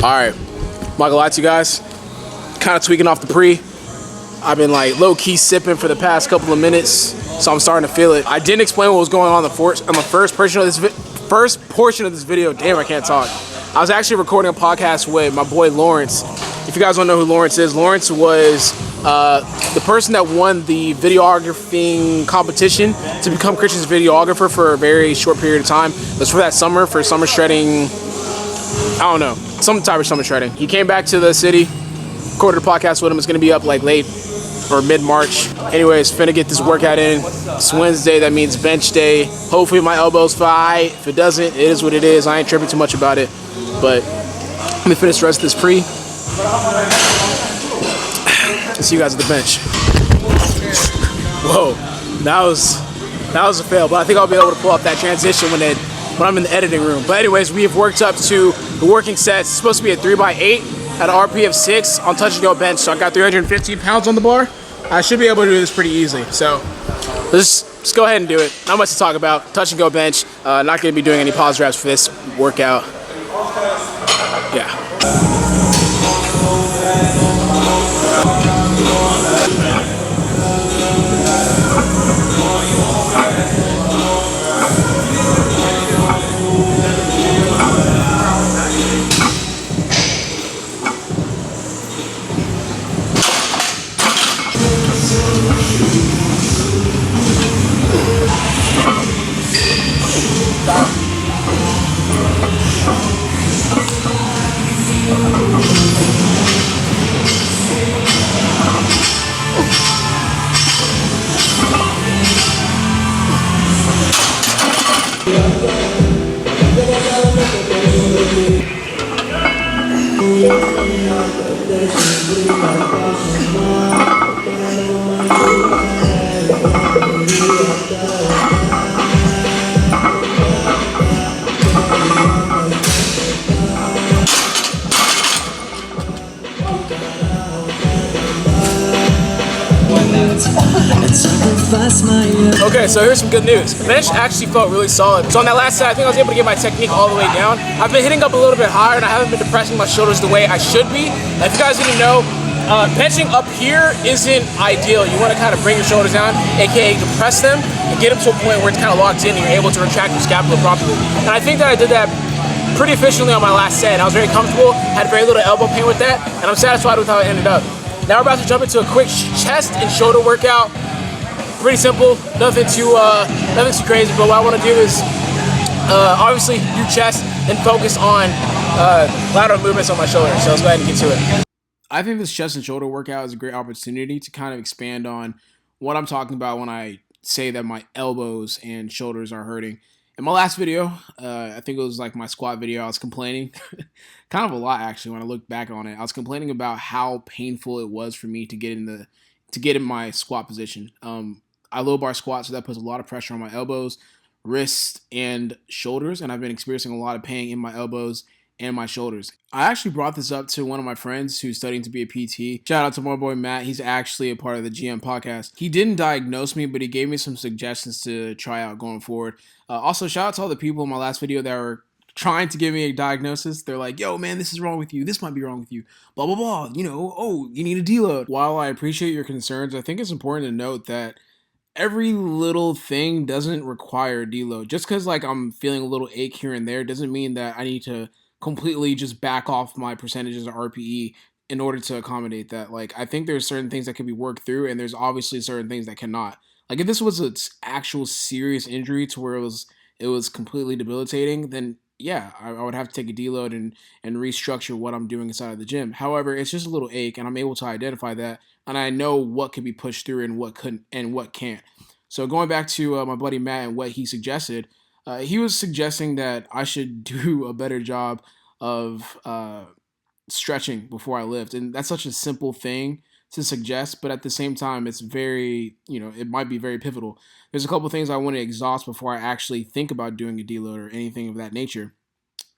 Alright, I'm not gonna lie to you guys. Kind of tweaking off the pre. I've been like low-key sipping for the past couple of minutes, so I'm starting to feel it. I didn't explain what was going on the first portion of this video. Damn, I can't talk. I was actually recording a podcast with my boy Lawrence. If you guys don't know who Lawrence is, Lawrence was the person that won the videographing competition to become Christian's videographer for a very short period of time. It was for that summer, for summer shredding. I don't know, some type of summer shredding. He came back to the city, recorded a podcast with him. It's gonna be up like late or mid-March. Anyways, finna get this workout in. It's Wednesday, that means bench day. Hopefully my elbow's fine. If it doesn't, it is what it is. I ain't tripping too much about it. But let me finish the rest of this pre. I'll see you guys at the bench. Whoa, that was a fail, but I think I'll be able to pull up that transition when I'm in the editing room. But anyways, we have worked up to the working sets. It's supposed to be a 3x8 at an RP of 6 on touch and go bench. So I got 315 pounds on the bar. I should be able to do this pretty easily. So let's go ahead and do it. Not much to talk about. Touch and go bench. Not going to be doing any pause reps for this workout. Yeah. Okay, so here's some good news. The bench actually felt really solid. So on that last set, I think I was able to get my technique all the way down. I've been hitting up a little bit higher, and I haven't been depressing my shoulders the way I should be. And if you guys didn't know, benching up here isn't ideal. You want to kind of bring your shoulders down, aka depress them, and get them to a point where it's kind of locked in and you're able to retract your scapula properly. And I think that I did that pretty efficiently on my last set. I was very comfortable, had very little elbow pain with that, and I'm satisfied with how it ended up. Now we're about to jump into a quick chest and shoulder workout. Pretty simple, nothing too crazy, but what I want to do is obviously do chest and focus on lateral movements on my shoulders. So let's go ahead and get to it. I think this chest and shoulder workout is a great opportunity to kind of expand on what I'm talking about when I say that my elbows and shoulders are hurting. In my last video, I think it was like my squat video, I was complaining, kind of a lot actually when I look back on it. I was complaining about how painful it was for me to get in my squat position. I low bar squat, so that puts a lot of pressure on my elbows, wrists, and shoulders, and I've been experiencing a lot of pain in my elbows and my shoulders. I actually brought this up to one of my friends who's studying to be a PT. Shout out to my boy Matt. He's actually a part of the GM podcast. He didn't diagnose me, but he gave me some suggestions to try out going forward. Also, shout out to all the people in my last video that were trying to give me a diagnosis. They're like, yo, man, this is wrong with you. This might be wrong with you. Blah, blah, blah. You know, oh, you need a deload. While I appreciate your concerns, I think it's important to note that every little thing doesn't require deload. Just because like I'm feeling a little ache here and there doesn't mean that I need to completely just back off my percentages of RPE in order to accommodate that. Like, I think there's certain things that can be worked through, and there's obviously certain things that cannot. Like, if this was an actual serious injury to where it was completely debilitating, then yeah, I would have to take a deload and restructure what I'm doing inside of the gym. However, it's just a little ache, and I'm able to identify that, and I know what can be pushed through and what couldn't and what can't. So going back to my buddy Matt and what he suggested, he was suggesting that I should do a better job of stretching before I lift, and that's such a simple thing to suggest, but at the same time, it's very, it might be very pivotal. There's a couple things I want to exhaust before I actually think about doing a deload or anything of that nature.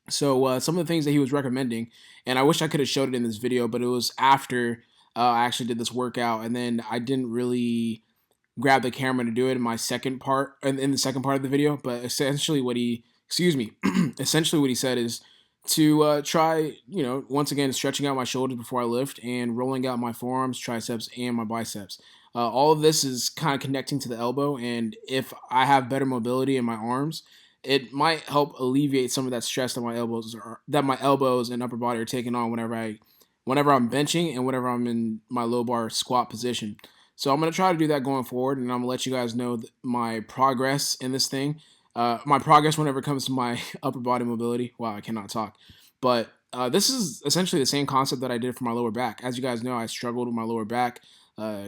So some of the things that he was recommending, and I wish I could have showed it in this video, but it was after I actually did this workout, and then I didn't really grab the camera to do it in my second part, in the second part of the video. But essentially what he said is to try, once again, stretching out my shoulders before I lift and rolling out my forearms, triceps, and my biceps. All of this is kind of connecting to the elbow, and if I have better mobility in my arms, it might help alleviate some of that stress that my elbows and upper body are taking on whenever I'm benching and whenever I'm in my low bar squat position. So I'm gonna try to do that going forward, and I'm gonna let you guys know my progress in this thing. My progress whenever it comes to my upper body mobility. Wow, I cannot talk. But this is essentially the same concept that I did for my lower back. As you guys know, I struggled with my lower back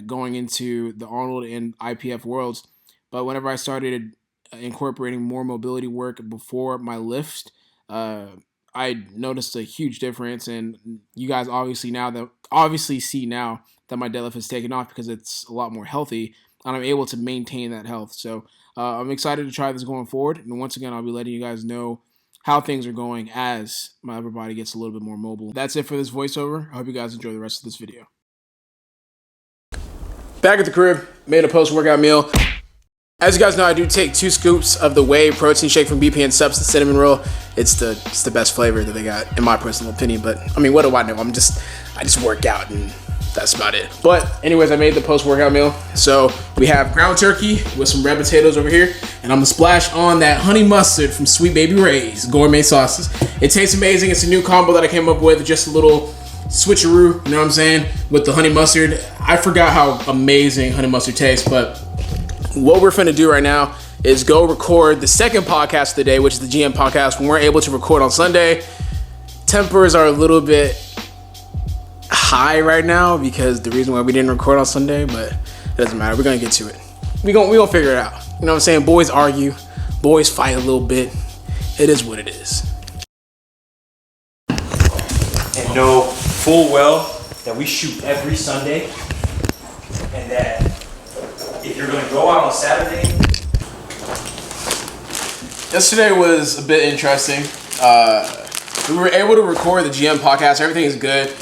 going into the Arnold and IPF worlds. But whenever I started incorporating more mobility work before my lift, I noticed a huge difference. And you guys obviously see now that my deadlift has taken off because it's a lot more healthy and I'm able to maintain that health. So I'm excited to try this going forward. And once again, I'll be letting you guys know how things are going as my upper body gets a little bit more mobile. That's it for this voiceover. I hope you guys enjoy the rest of this video. Back at the crib, made a post-workout meal. As you guys know, I do take 2 scoops of the whey protein shake from BP and Subs, the cinnamon roll. It's the best flavor that they got, in my personal opinion. But I mean, what do I know? I just work out and that's about it. But anyways, I made the post-workout meal. So we have ground turkey with some red potatoes over here, and I'm gonna splash on that honey mustard from Sweet Baby Ray's gourmet sauces. It tastes amazing. It's a new combo that I came up with, just a little switcheroo, you know what I'm saying, with the honey mustard. I forgot how amazing honey mustard tastes, but what we're finna do right now is go record the second podcast of the day, which is the GM podcast. When we're able to record on Sunday, tempers are a little bit high right now because the reason why we didn't record on Sunday, but it doesn't matter. We're gonna get to it. We gonna figure it out. You know what I'm saying? Boys argue, boys fight a little bit. It is what it is. And know full well that we shoot every Sunday, and that if you're gonna go out on Saturday. Yesterday was a bit interesting. We were able to record the GM podcast. Everything is good.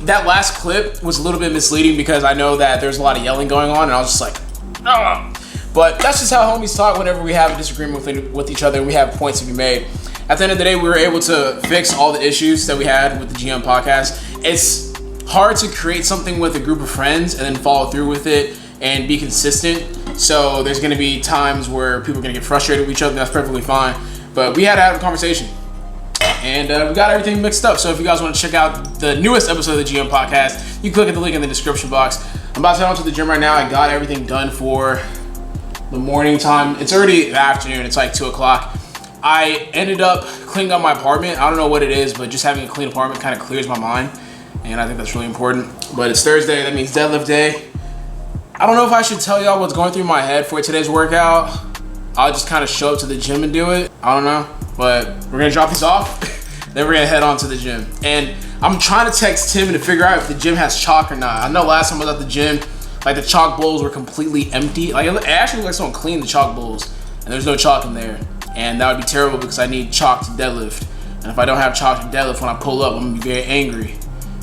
That last clip was a little bit misleading because I know that there's a lot of yelling going on, and I was just like, ah. But that's just how homies talk whenever we have a disagreement with each other and we have points to be made. At the end of the day, we were able to fix all the issues that we had with the GM podcast. It's hard to create something with a group of friends and then follow through with it and be consistent. So there's going to be times where people are going to get frustrated with each other. That's perfectly fine. But we had to have a conversation. And we got everything mixed up. So if you guys want to check out the newest episode of the GM podcast, you click at the link in the description box. I'm about to head on to the gym right now. I got everything done for the morning time. It's already the afternoon. It's like 2 o'clock. I ended up cleaning up my apartment. I don't know what it is, but just having a clean apartment kind of clears my mind. And I think that's really important. But it's Thursday. That means deadlift day. I don't know if I should tell y'all what's going through my head for today's workout. I'll just kind of show up to the gym and do it. I don't know. But we're gonna drop these off, then we're gonna head on to the gym. And I'm trying to text Tim to figure out if the gym has chalk or not. I know last time I was at the gym, like the chalk bowls were completely empty. Like it actually looks like someone cleaned the chalk bowls and there's no chalk in there. And that would be terrible because I need chalk to deadlift. And if I don't have chalk to deadlift when I pull up, I'm gonna be very angry.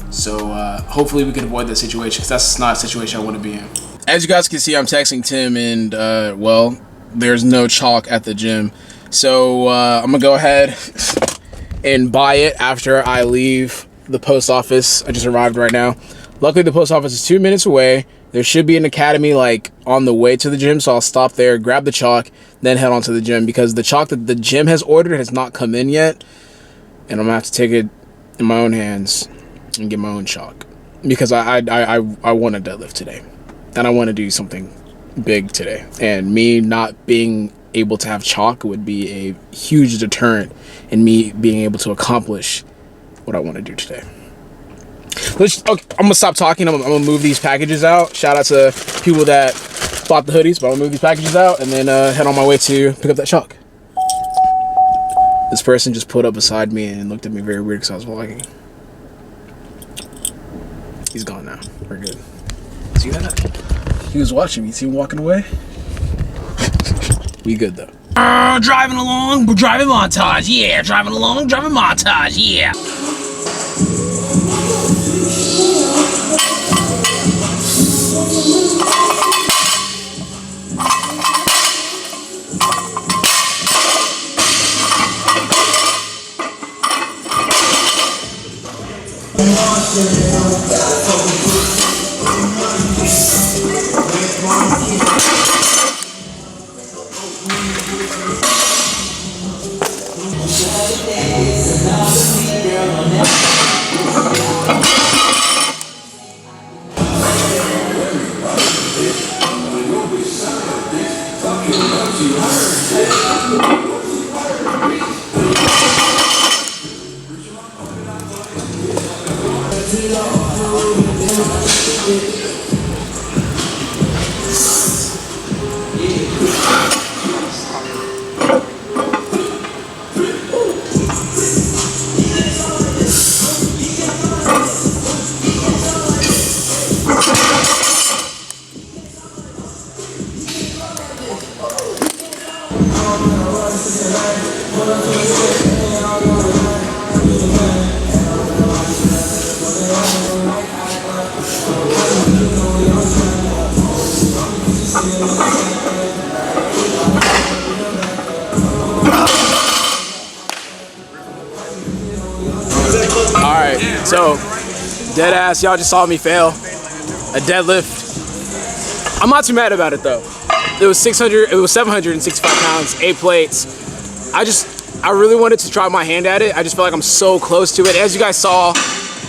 So hopefully we can avoid that situation because that's not a situation I wanna be in. As you guys can see, I'm texting Tim and well, there's no chalk at the gym. So I'm gonna go ahead and buy it after I leave the post office. I just arrived right now. Luckily the post office is 2 minutes away. There should be an academy like on the way to the gym, so I'll stop there, grab the chalk, then head on to the gym because the chalk that the gym has ordered has not come in yet. And I'm gonna have to take it in my own hands and get my own chalk because I want to deadlift today. And I want to do something big today. And me not being able to have chalk would be a huge deterrent in me being able to accomplish what I want to do today. Okay, I'm gonna stop talking. I'm gonna move these packages out. Shout out to people that bought the hoodies, but I'm gonna move these packages out and then head on my way to pick up that chalk. This person just pulled up beside me and looked at me very weird because I was walking. He's gone now. We're good. See that? He was watching me. See him walking away? We good though. Driving along, we're driving montage, yeah. Driving along, driving montage, yeah. Alright, so dead ass, y'all just saw me fail a deadlift. I'm not too mad about it though. It was 765 pounds, 8 plates. I really wanted to try my hand at it. I just feel like I'm so close to it. As you guys saw,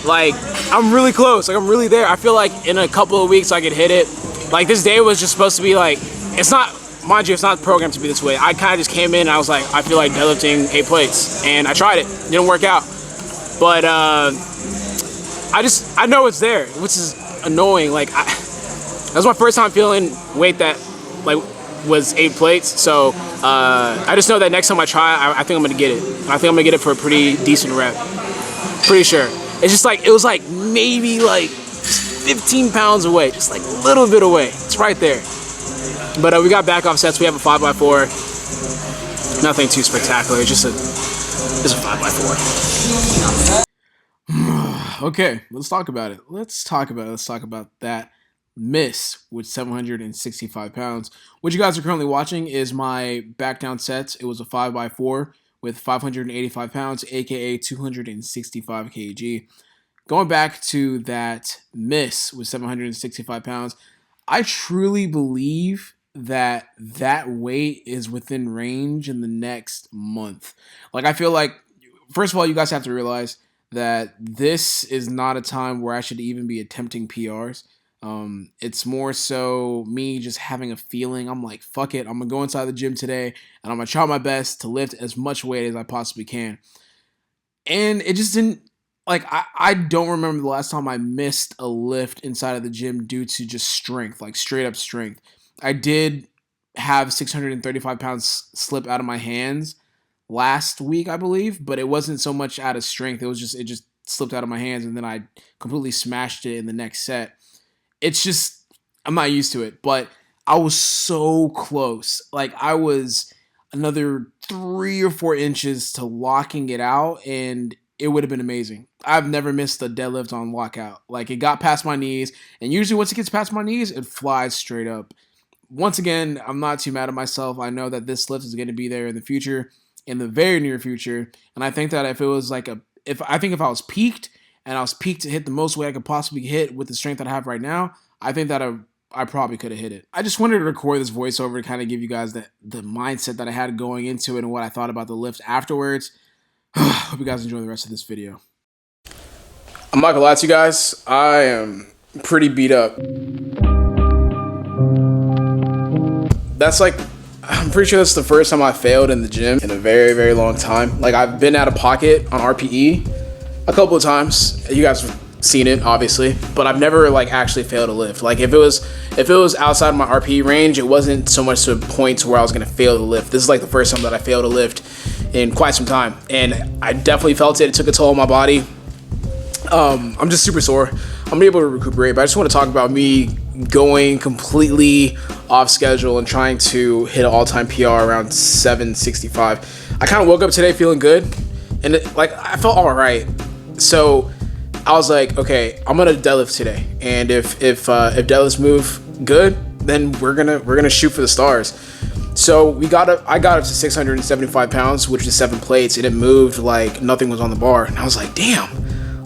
like, I'm really close, like I'm really there. I feel like in a couple of weeks I could hit it. Like, this day was just supposed to be like, it's not, mind you, it's not programmed to be this way. I kind of just came in and I was like, I feel like deadlifting 8 plates. And I tried it, didn't work out. But I know it's there, which is annoying. Like, that was my first time feeling weight that like was 8 plates. So I just know that next time I try, I think I'm gonna get it. I think I'm gonna get it for a pretty decent rep. Pretty sure. It's just like, it was like maybe like 15 pounds away, just like a little bit away. It's right there. But we got back off sets. We have a 5x4. Nothing too spectacular. Just a 5x4. Okay, let's talk about it. Let's talk about that miss with 765 pounds. What you guys are currently watching is my back down sets. It was a 5x4 with 585 pounds, aka 265 kg. Going back to that miss with 765 pounds, I truly believe that weight is within range in the next month. Like, I feel like, first of all, you guys have to realize that this is not a time where I should even be attempting PRs. It's more so me just having a feeling. I'm like, fuck it, I'm gonna go inside the gym today and I'm gonna try my best to lift as much weight as I possibly can. And it just didn't, like, I don't remember the last time I missed a lift inside of the gym due to just strength, like straight up strength. I did have 635 pounds slip out of my hands last week, I believe, but it wasn't so much out of strength. It just slipped out of my hands and then I completely smashed it in the next set. It's just, I'm not used to it, but I was so close. Like, I was another 3 or 4 inches to locking it out, and it would have been amazing. I've never missed a deadlift on lockout. Like, it got past my knees, and usually once it gets past my knees, it flies straight up. Once again, I'm not too mad at myself. I know that this lift is going to be there in the future, in the very near future, and I think that if it was like if I was peaked, and I was peaked to hit the most weight I could possibly hit with the strength that I have right now, I think that I probably could have hit it. I just wanted to record this voiceover to kind of give you guys the mindset that I had going into it and what I thought about the lift afterwards. Hope you guys enjoy the rest of this video. I'm not gonna lie to you guys, I am pretty beat up. That's like, I'm pretty sure that's the first time I failed in the gym in a very, very long time. Like, I've been out of pocket on RPE a couple of times. You guys have seen it, obviously, but I've never like actually failed a lift. Like, if it was outside of my RPE range, it wasn't so much to a point to where I was gonna fail the lift. This is like the first time that I failed a lift in quite some time, and I definitely felt it. It took a toll on my body. I'm just super sore. I'm gonna be able to recuperate, but I just want to talk about me going completely off schedule and trying to hit an all-time PR around 765. I kind of woke up today feeling good, and I felt all right. So I was like, okay, I'm gonna deadlift today, and if deadlifts move good, then we're gonna shoot for the stars. So I got up to 675 pounds, which is 7 plates, and it moved like nothing was on the bar, and I was like, damn.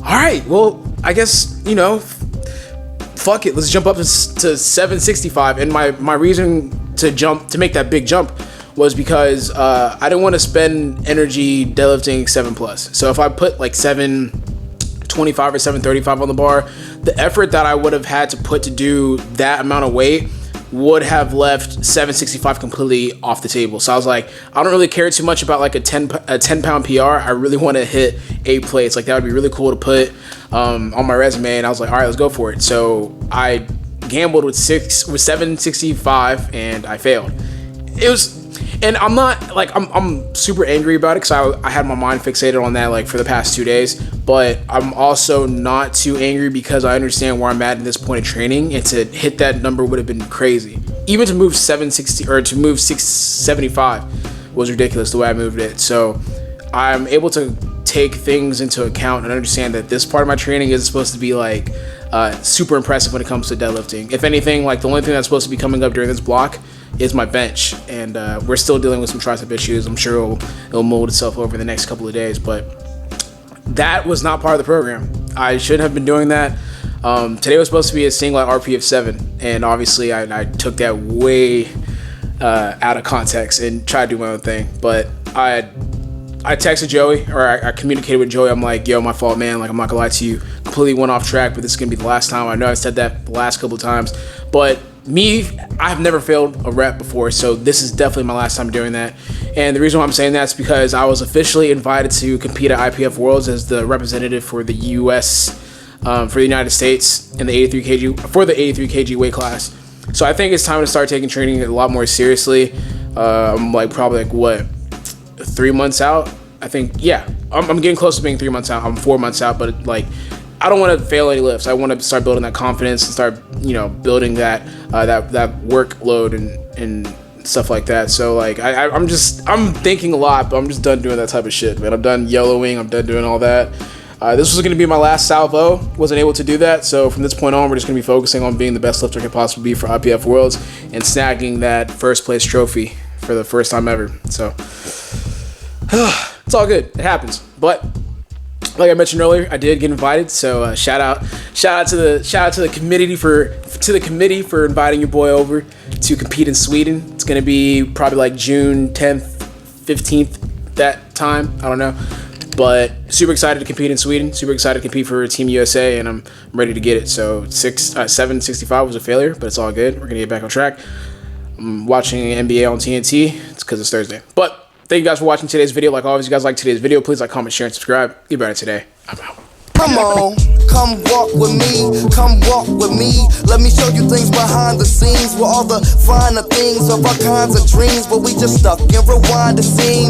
All right, well, I guess, you know, fuck it, let's jump up to 765. And my reason to make that big jump was because I didn't want to spend energy deadlifting 7+. So if I put like 725 or 735 on the bar, the effort that I would have had to put to do that amount of weight would have left 765 completely off the table. So I was like, I don't really care too much about like a 10 pound PR. I really want to hit 8 plates. Like that would be really cool to put on my resume. And I was like, all right, let's go for it. So I gambled with 765 and I failed. It was, and I'm not like, I'm super angry about it because I had my mind fixated on that like for the past 2 days, but I'm also not too angry because I understand where I'm at this point of training, and to hit that number would have been crazy. Even to move 760 or to move 675 was ridiculous the way I moved it. So I'm able to take things into account and understand that this part of my training is supposed to be like super impressive when it comes to deadlifting. If anything, like the only thing that's supposed to be coming up during this block is my bench, and we're still dealing with some tricep issues. I'm sure it'll mold itself over the next couple of days, but that was not part of the program. I shouldn't have been doing that. Today was supposed to be a single RP of 7, and obviously I took that way out of context and tried to do my own thing. But I texted Joey, or I communicated with Joey. I'm like, yo, my fault, man. Like, I'm not gonna lie to you. Completely went off track, but this is gonna be the last time. I know I said that the last couple of times, but I've never failed a rep before, so this is definitely my last time doing that. And the reason why I'm saying that is because I was officially invited to compete at IPF Worlds as the representative for the US, for the United States in the 83 kg, for the 83 kg weight class. So I think it's time to start taking training a lot more seriously. I'm like probably like what, 3 months out? I think, yeah, I'm getting close to being 3 months out. I'm 4 months out, but like, I don't want to fail any lifts. I want to start building that confidence and start, you know, building that workload and stuff like that. So like, I'm thinking a lot, but I'm just done doing that type of shit, man. I'm done YOLOing. I'm done doing all that. This was going to be my last salvo. Wasn't able to do that. So from this point on, we're just going to be focusing on being the best lifter I could possibly be for IPF Worlds and snagging that first place trophy for the first time ever. So it's all good. It happens. But like I mentioned earlier, I did get invited. So shout out to the committee for inviting your boy over to compete in Sweden. It's gonna be probably like June 10th, 15th, that time. I don't know. But super excited to compete in Sweden. Super excited to compete for Team USA, and I'm ready to get it. So 765 was a failure, but it's all good. We're gonna get back on track. I'm watching NBA on TNT. It's because it's Thursday. But thank you guys for watching today's video. Like always, if you guys like today's video, please like, comment, share, and subscribe. Get better today. I'm out. Come on, come walk with me, come walk with me. Let me show you things behind the scenes, where all the finer things of our kinds of dreams, but we just stuck and rewind the scene.